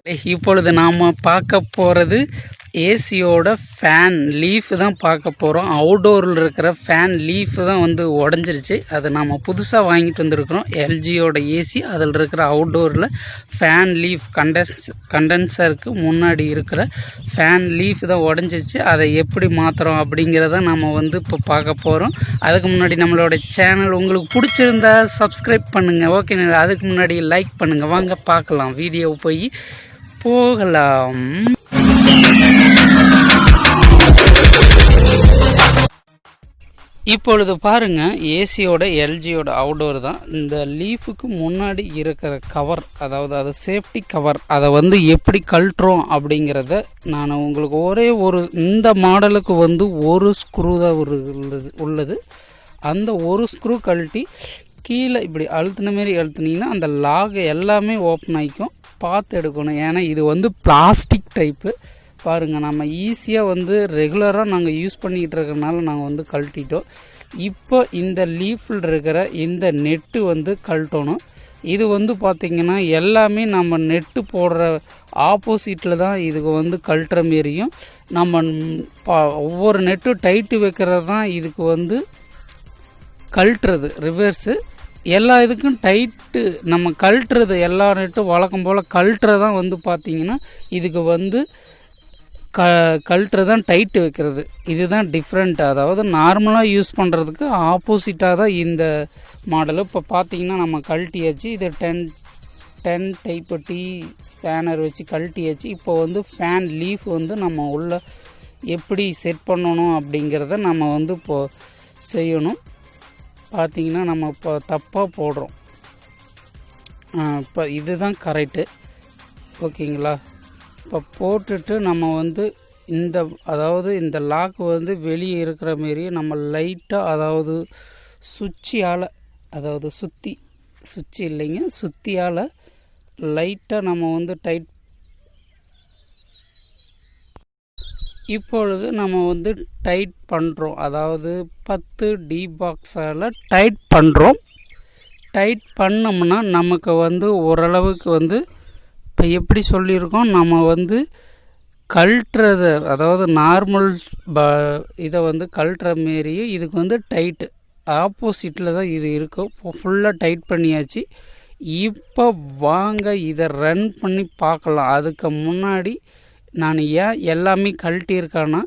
இப்பொழுது நாம் பார்க்க போகிறது ஏசியோட ஃபேன் லீஃப் தான் பார்க்க போகிறோம். அவுடோரில் இருக்கிற ஃபேன் லீஃப் தான் வந்து உடஞ்சிருச்சு. அது நாம் புதுசாக வாங்கிட்டு வந்திருக்கிறோம். எல்ஜியோட ஏசி அதில் இருக்கிற அவுடோரில் ஃபேன் லீஃப் கண்டென்சருக்கு முன்னாடி இருக்கிற ஃபேன் லீஃப் தான் உடஞ்சிருச்சு. அதை எப்படி மாற்றுறோம் அப்படிங்கிறத நம்ம வந்து இப்போ பார்க்க போகிறோம். அதுக்கு முன்னாடி நம்மளோட சேனல் உங்களுக்கு பிடிச்சிருந்தா சப்ஸ்கிரைப் பண்ணுங்கள். ஓகே, அதுக்கு முன்னாடி லைக் பண்ணுங்கள். வாங்க பார்க்கலாம், வீடியோ போய் போகலாம். இப்பொழுது பாருங்க, ஏசியோட எல்ஜியோட அவுடோர் தான். இந்த லீஃபுக்கு முன்னாடி இருக்கிற கவர், அதாவது அது சேஃப்டி கவர், அதை வந்து எப்படி கழட்டுறோம் அப்படிங்கிறத நான் உங்களுக்கு ஒரே ஒரு இந்த மாடலுக்கு வந்து ஒரு ஸ்க்ரூ தான் உள்ளது. அந்த ஒரு ஸ்க்ரூ கழட்டி கீழே இப்படி அழுத்தின மாரி அழுத்தினீங்கன்னா அந்த லாக் எல்லாமே ஓப்பன் ஆகிக்கும். பார்த்து எடுக்கணும், ஏன்னா இது வந்து பிளாஸ்டிக் டைப்பு. பாருங்கள், நம்ம ஈஸியாக வந்து ரெகுலராக நாங்கள் யூஸ் பண்ணிக்கிட்டு இருக்கிறனால நாங்கள் வந்து கழட்டிட்டோம். இப்போ இந்த லீஃபில் இருக்கிற இந்த நெட்டு வந்து கழட்டணும். இது வந்து பார்த்திங்கன்னா எல்லாமே நம்ம நெட்டு போடுற ஆப்போசிட்டில் தான் இதுக்கு வந்து கழட்டுற மாரியும், நம்ம ஒவ்வொரு நெட்டும் டைட்டு வைக்கிறது தான் இதுக்கு வந்து கழட்டுறது ரிவர்ஸு. எல்லா இதுக்கும் டைட்டு நம்ம கழட்டுறது, எல்லா நெட்டும் வழக்கம் போல் கழட்டுறது தான் வந்து பார்த்திங்கன்னா இதுக்கு வந்து கழட்டுறது தான் டைட்டு வைக்கிறது. இதுதான் டிஃப்ரெண்ட். அதாவது நார்மலாக யூஸ் பண்ணுறதுக்கு ஆப்போசிட்டாக தான் இந்த மாடலு. இப்போ பார்த்திங்கன்னா நம்ம கழட்டியாச்சு. இது 10 டைப்பு டி ஸ்பேனர் வச்சு கழட்டியாச்சு. இப்போ வந்து ஃபேன் லீஃப் வந்து நம்ம உள்ள எப்படி செட் பண்ணணும் அப்படிங்கிறத நம்ம வந்து இப்போது செய்யணும். பார்த்திங்கன்னா நம்ம இப்போ தப்பாக போடுறோம். இப்போ இதுதான் கரெக்டு, ஓகேங்களா? இப்போ போட்டுட்டு நம்ம வந்து அதாவது இந்த லாக் வந்து வெளியே இருக்கிற மாரி நம்ம லைட்டாக, அதாவது சுவிட்சியால், அதாவது சுவிட்ச் இல்லைங்க, சுத்தியால் லைட்டாக நம்ம வந்து டைட். இப்பொழுது நம்ம வந்து டைட் பண்ணுறோம், அதாவது 10 டி பாக்ஸால் டைட் பண்ணுறோம். டைட் பண்ணோம்னா நமக்கு வந்து ஓரளவுக்கு வந்து இப்போ எப்படி சொல்லியிருக்கோம், நம்ம வந்து கழட்டுறது, அதாவது நார்மல் இதை வந்து கழட்டுற மாரியும் இதுக்கு வந்து டைட்டு ஆப்போசிட்டில் தான் இது இருக்கும். ஃபுல்லாக டைட் பண்ணியாச்சு. இப்போ வாங்க இதை ரன் பண்ணி பார்க்கலாம். அதுக்கு முன்னாடி நான் ஏன் எல்லாமே கழட்டியிருக்கேன்னா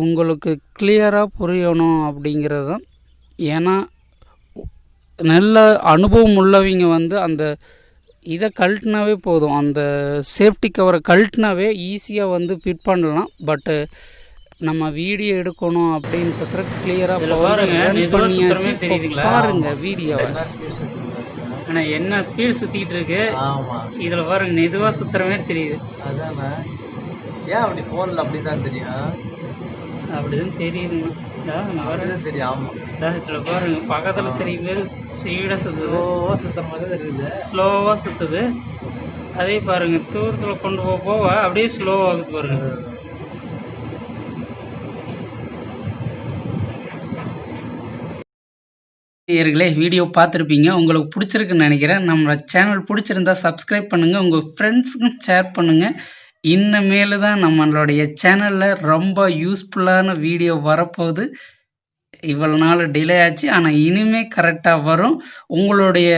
உங்களுக்கு கிளியராக புரியணும் அப்படிங்கிறது தான். ஏன்னா நல்ல அனுபவம் உள்ளவங்க வந்து அந்த இதை கழட்டினாவே போதும், அந்த சேஃப்டி கவரை கழட்டினாவே ஈஸியாக வந்து ஃபிட் பண்ணலாம். பட்டு நம்ம வீடியோ எடுக்கணும் அப்படின்னு கிளியராக பண்ணியாச்சு. பாருங்கள் வீடியோவை. ஆனால் என்ன ஸ்பீடு சுற்றிக்கிட்டு இருக்கு, இதில் பாருங்க மெதுவாக சுற்றுற மாதிரி தெரியுது. அதானே, ஏன் அப்படி ஃபோனில் அப்படி தான் தெரியும்? அப்படிதான் தெரியுதுங்க, தெரியும். ஆமாம், இதில் பாருங்க பக்கத்தில் தெரியுது, ஸ்பீடாக சுற்றுது, சுற்றுற மாதிரி தெரியுது, ஸ்லோவாக சுற்றுது. அதே பாருங்க தூரத்தில் கொண்டு போக அப்படியே ஸ்லோவாகுது பாருங்க. நேயர்களே, வீடியோ பார்த்துருப்பீங்க, உங்களுக்கு பிடிச்சிருக்குன்னு நினைக்கிறேன். நம்ம சேனல் பிடிச்சிருந்தா சப்ஸ்கிரைப் பண்ணுங்கள், உங்கள் ஃப்ரெண்ட்ஸுக்கும் ஷேர் பண்ணுங்கள். இனிமேல் தான் நம்மளுடைய சேனலில் ரொம்ப யூஸ்ஃபுல்லான வீடியோ வரப்போகுது. இவ்வளோ நாள் டிலே ஆச்சு, ஆனால் இனிமேல் கரெக்டாக வரும். உங்களுடைய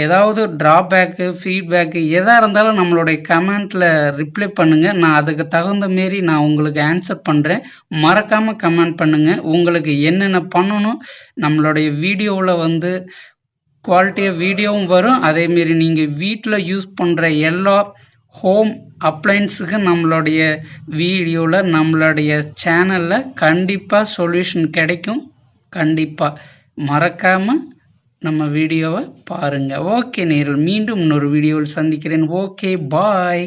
ஏதாவது ட்ராபேக்கு, ஃபீட்பேக்கு எதாக இருந்தாலும் நம்மளுடைய கமெண்ட்டில் ரிப்ளை பண்ணுங்கள். நான் அதுக்கு தகுந்த மாரி நான் உங்களுக்கு ஆன்சர் பண்ணுறேன். மறக்காமல் கமெண்ட் பண்ணுங்கள். உங்களுக்கு என்னென்ன பண்ணணும், நம்மளுடைய வீடியோவில் வந்து குவாலிட்டியாக வீடியோவும் வரும். அதேமாரி நீங்கள் வீட்டில் யூஸ் பண்ணுற எல்லா ஹோம் அப்ளைன்ஸுக்கு நம்மளுடைய வீடியோவில், நம்மளுடைய சேனலில் கண்டிப்பாக சொல்யூஷன் கிடைக்கும். கண்டிப்பாக மறக்காமல் நம்ம வீடியோவை பாருங்கள். ஓகே நேயர்களே, மீண்டும் இன்னொரு வீடியோவில் சந்திக்கிறேன். ஓகே, பாய்.